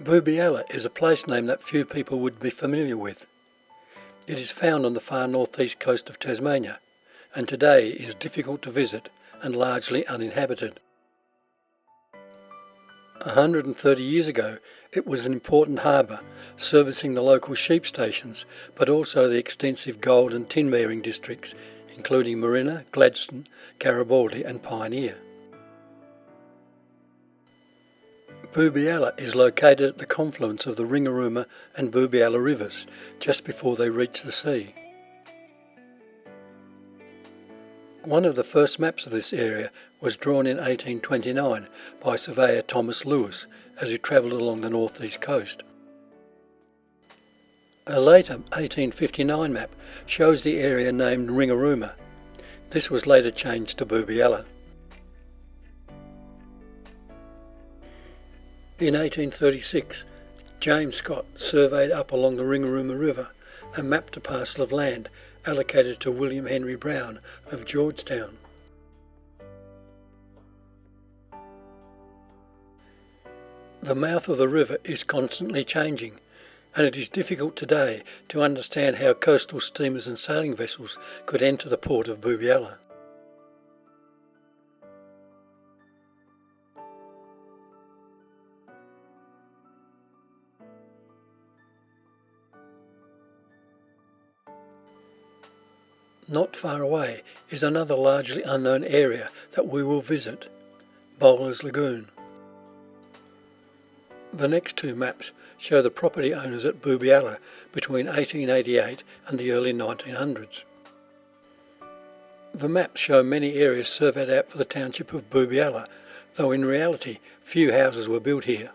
Boobyalla is a place name that few people would be familiar with. It is found on the far northeast coast of Tasmania, and today is difficult to visit and largely uninhabited. 130 years ago, it was an important harbour, servicing the local sheep stations, but also the extensive gold and tin bearing districts, including Marina, Gladstone, Garibaldi and Pioneer. Boobyalla is located at the confluence of the Ringarooma and Boobyalla rivers, just before they reach the sea. One of the first maps of this area was drawn in 1829 by surveyor Thomas Lewis as he travelled along the northeast coast. A later 1859 map shows the area named Ringarooma. This was later changed to Boobyalla. In 1836, James Scott surveyed up along the Ringarooma River and mapped a parcel of land allocated to William Henry Brown of Georgetown. The mouth of the river is constantly changing, and it is difficult today to understand how coastal steamers and sailing vessels could enter the port of Boobyalla. Not far away is another largely unknown area that we will visit, Bowler's Lagoon. The next two maps show the property owners at Boobyalla between 1888 and the early 1900s. The maps show many areas surveyed out for the township of Boobyalla, though in reality few houses were built here.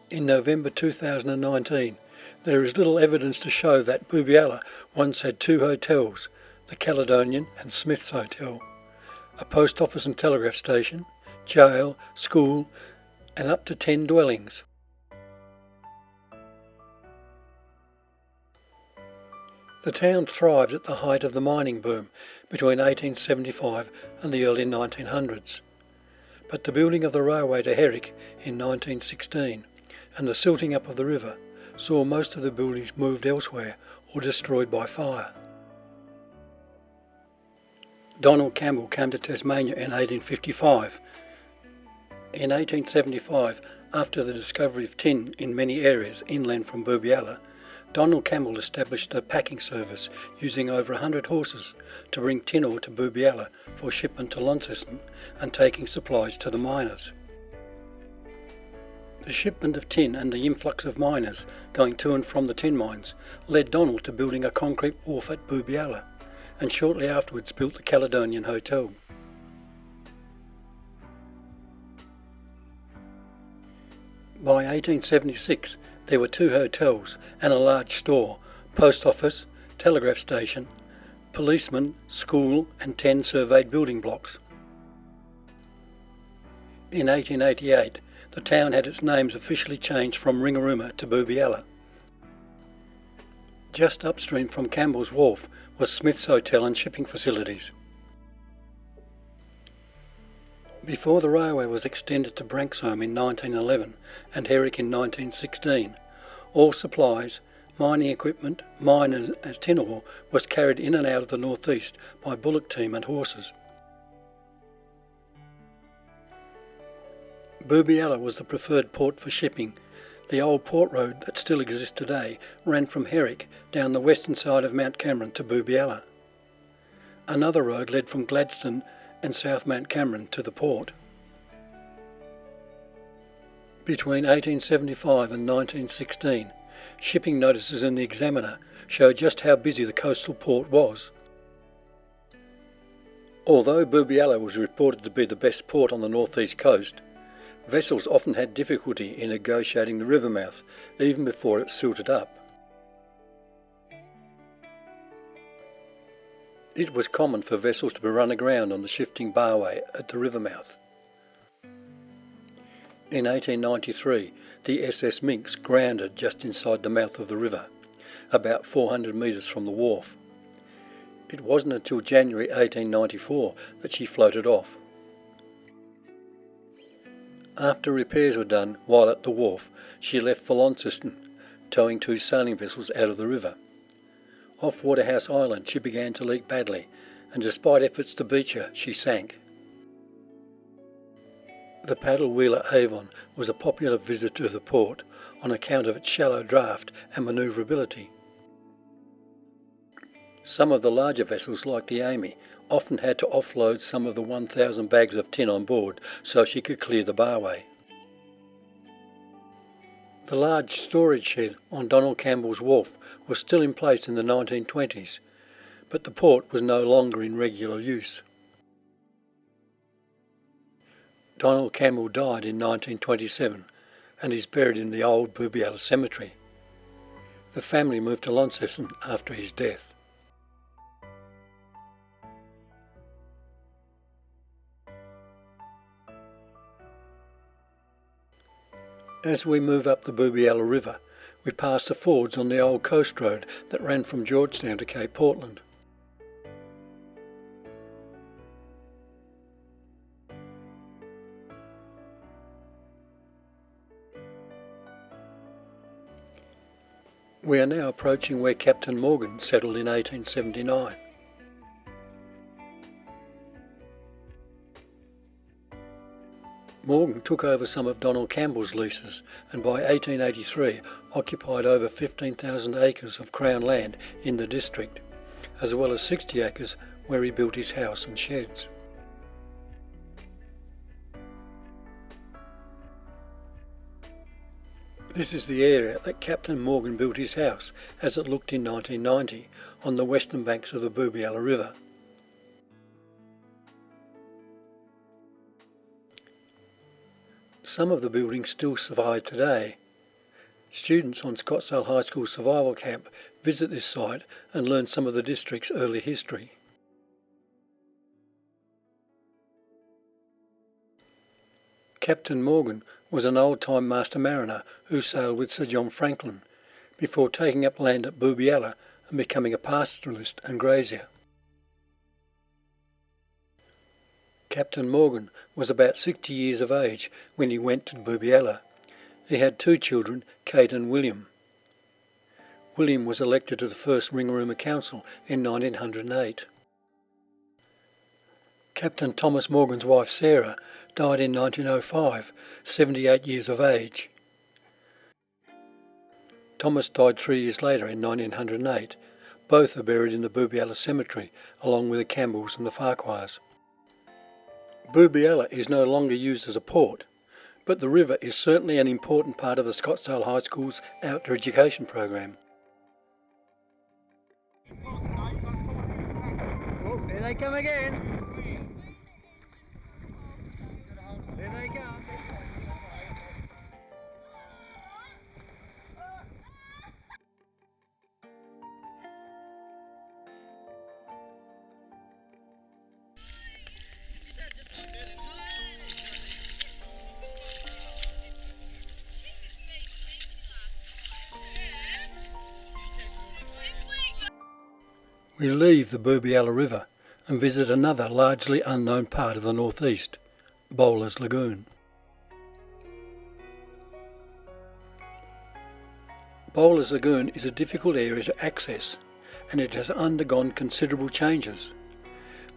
In November 2019, there is little evidence to show that Boobyalla once had two hotels, the Caledonian and Smith's Hotel, a post office and telegraph station, jail, school, and up to 10 dwellings. The town thrived at the height of the mining boom between 1875 and the early 1900s, but the building of the railway to Herrick in 1916 and the silting up of the river saw most of the buildings moved elsewhere or destroyed by fire. Donald Campbell came to Tasmania in 1855. In 1875, after the discovery of tin in many areas inland from Boobyalla, Donald Campbell established a packing service using over 100 horses to bring tin ore to Boobyalla for shipment to Launceston and taking supplies to the miners. The shipment of tin and the influx of miners going to and from the tin mines led Donald to building a concrete wharf at Boobyalla, and shortly afterwards built the Caledonian Hotel. By 1876 there were two hotels and a large store, post office, telegraph station, policeman, school and 10 surveyed building blocks. In 1888 the town had its names officially changed from Ringarooma to Boobyalla. Just upstream from Campbell's Wharf was Smith's Hotel and shipping facilities. Before the railway was extended to Branxholme in 1911 and Herrick in 1916, all supplies, mining equipment, miners and tin ore was carried in and out of the northeast by bullock team and horses. Boobyalla was the preferred port for shipping. The old port road that still exists today ran from Herrick down the western side of Mount Cameron to Boobyalla. Another road led from Gladstone and South Mount Cameron to the port. Between 1875 and 1916, shipping notices in the Examiner show just how busy the coastal port was. Although Boobyalla was reported to be the best port on the northeast coast, vessels often had difficulty in negotiating the river mouth, even before it silted up. It was common for vessels to be run aground on the shifting barway at the river mouth. In 1893, the SS Minx grounded just inside the mouth of the river, about 400 metres from the wharf. It wasn't until January 1894 that she floated off. After repairs were done while at the wharf, she left for Launceston, towing 2 sailing vessels out of the river. Off Waterhouse Island she began to leak badly, and despite efforts to beach her, she sank. The paddle wheeler Avon was a popular visitor to the port on account of its shallow draft and manoeuvrability. Some of the larger vessels, like the Amy, often had to offload some of the 1,000 bags of tin on board so she could clear the barway. The large storage shed on Donald Campbell's wharf was still in place in the 1920s, but the port was no longer in regular use. Donald Campbell died in 1927 and is buried in the old Boobyalla cemetery. The family moved to Launceston after his death. As we move up the Boobyalla River, we pass the fords on the old coast road that ran from Georgetown to Cape Portland. We are now approaching where Captain Morgan settled in 1879. Morgan took over some of Donald Campbell's leases and by 1883 occupied over 15,000 acres of Crown land in the district, as well as 60 acres where he built his house and sheds. This is the area that Captain Morgan built his house as it looked in 1990 on the western banks of the Boobyalla River. Some of the buildings still survive today. Students on Scottsdale High School survival camp visit this site and learn some of the district's early history. Captain Morgan was an old-time master mariner who sailed with Sir John Franklin before taking up land at Boobyalla and becoming a pastoralist and grazier. Captain Morgan was about 60 years of age when he went to Boobyalla. He had 2 children, Kate and William. William was elected to the first Ringarooma Council in 1908. Captain Thomas Morgan's wife Sarah died in 1905, 78 years of age. Thomas died 3 years later in 1908. Both are buried in the Boobyalla cemetery along with the Campbells and the Farquhars. Boobyalla is no longer used as a port, but the river is certainly an important part of the Scottsdale High School's outdoor education program. Oh, here they come again. Here they come. We leave the Boobyalla River and visit another largely unknown part of the northeast, Bowler's Lagoon. Bowler's Lagoon is a difficult area to access, and it has undergone considerable changes.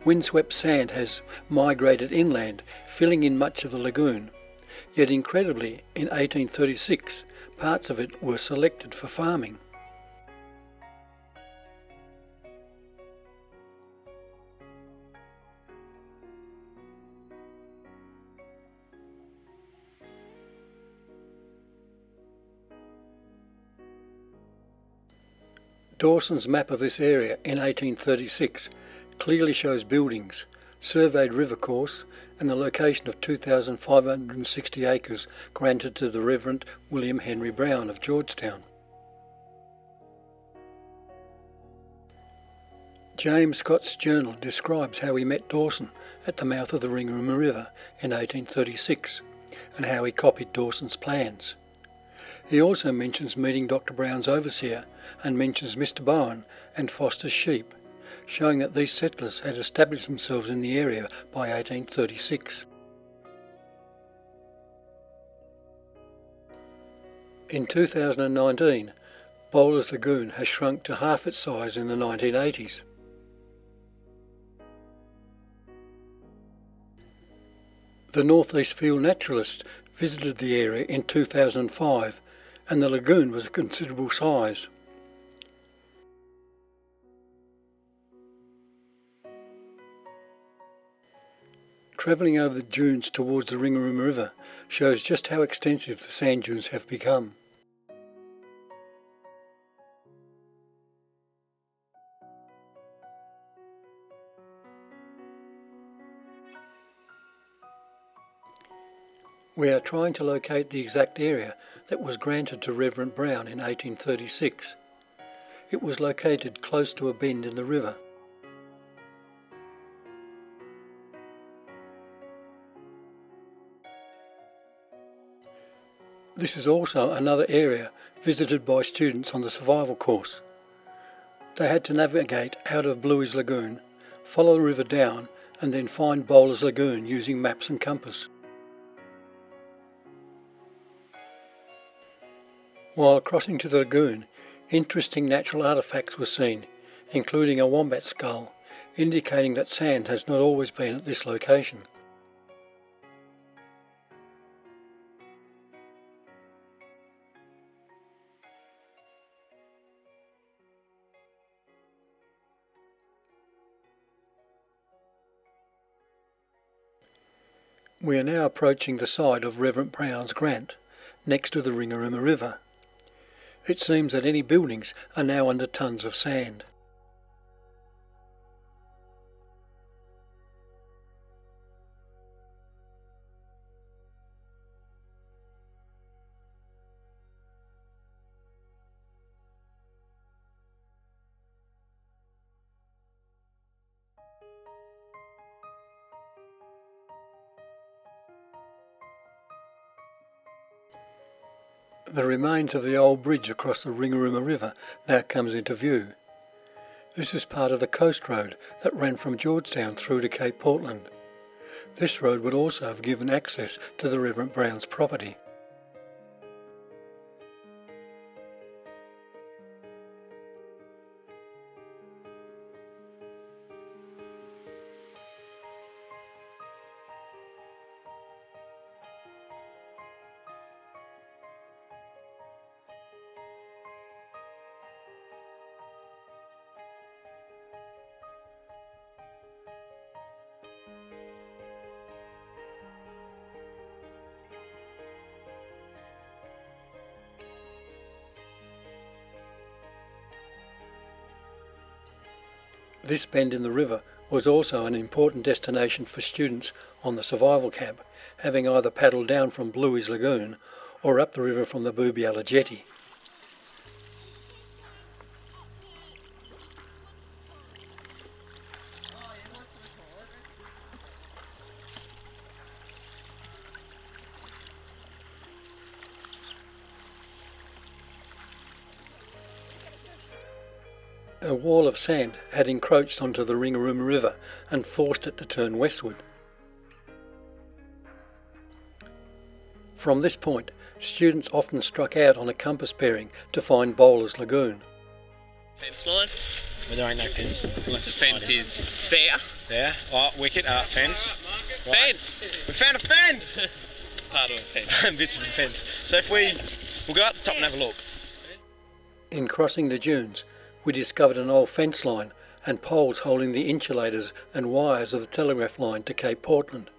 Windswept sand has migrated inland, filling in much of the lagoon, yet incredibly, in 1836, parts of it were selected for farming. Dawson's map of this area in 1836 clearly shows buildings, surveyed river course and the location of 2,560 acres granted to the Reverend William Henry Brown of Georgetown. James Scott's journal describes how he met Dawson at the mouth of the Ringarooma River in 1836 and how he copied Dawson's plans. He also mentions meeting Dr. Brown's overseer and mentions Mr. Bowen and Foster's sheep, showing that these settlers had established themselves in the area by 1836. In 2019, Bowler's Lagoon has shrunk to half its size in the 1980s. The North East Field naturalist visited the area in 2005 and the lagoon was a considerable size. Travelling over the dunes towards the Ringarooma River shows just how extensive the sand dunes have become. We are trying to locate the exact area that was granted to Reverend Brown in 1836. It was located close to a bend in the river. This is also another area visited by students on the survival course. They had to navigate out of Bluey's Lagoon, follow the river down and then find Bowler's Lagoon using maps and compass. While crossing to the lagoon, interesting natural artefacts were seen, including a wombat skull, indicating that sand has not always been at this location. We are now approaching the side of Reverend Brown's grant, next to the Ringarooma River. It seems that any buildings are now under tons of sand. The remains of the old bridge across the Ringarooma River now comes into view. This is part of the coast road that ran from Georgetown through to Cape Portland. This road would also have given access to the Reverend Brown's property. This bend in the river was also an important destination for students on the survival camp, having either paddled down from Bluey's Lagoon or up the river from the Boobyalla jetty. A wall of sand had encroached onto the Ringarooma River and forced it to turn westward. From this point, students often struck out on a compass bearing to find Bowler's Lagoon. Fence line? Well, there ain't no fence. Unless The fence is there. there. Oh, wicket, fence. Fence! We found a fence! Part of the fence. Bits of a fence. So if we'll go up the top and have a look. In crossing the dunes, we discovered an old fence line and poles holding the insulators and wires of the telegraph line to Cape Portland.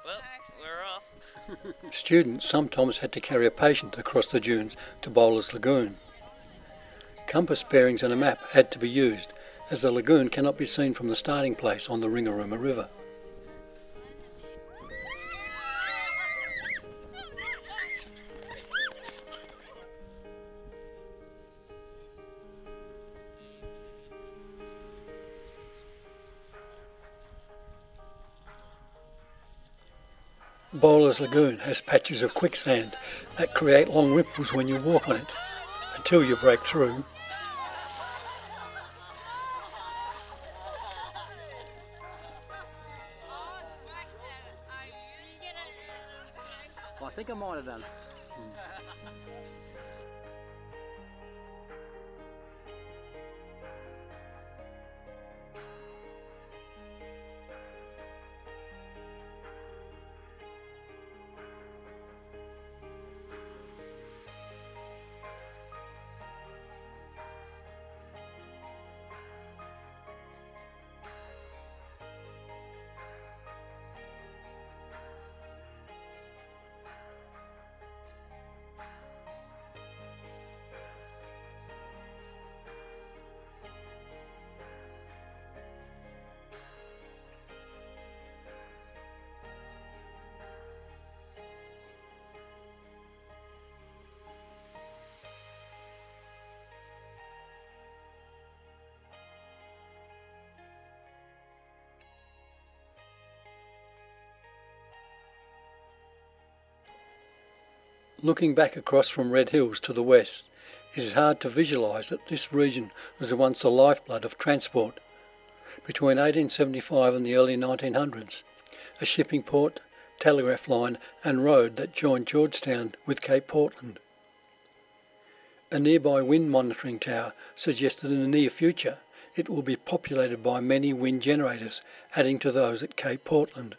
Well, we're off. Students sometimes had to carry a patient across the dunes to Bowler's Lagoon. Compass bearings and a map had to be used, as the lagoon cannot be seen from the starting place on the Ringarooma River. Bowler's Lagoon has patches of quicksand that create long ripples when you walk on it. until you break through. Well, I think I might have done. Looking back across from Red Hills to the west, it is hard to visualise that this region was once the lifeblood of transport. Between 1875 and the early 1900s, a shipping port, telegraph line and road that joined Georgetown with Cape Portland. A nearby wind monitoring tower suggested in the near future it will be populated by many wind generators, adding to those at Cape Portland.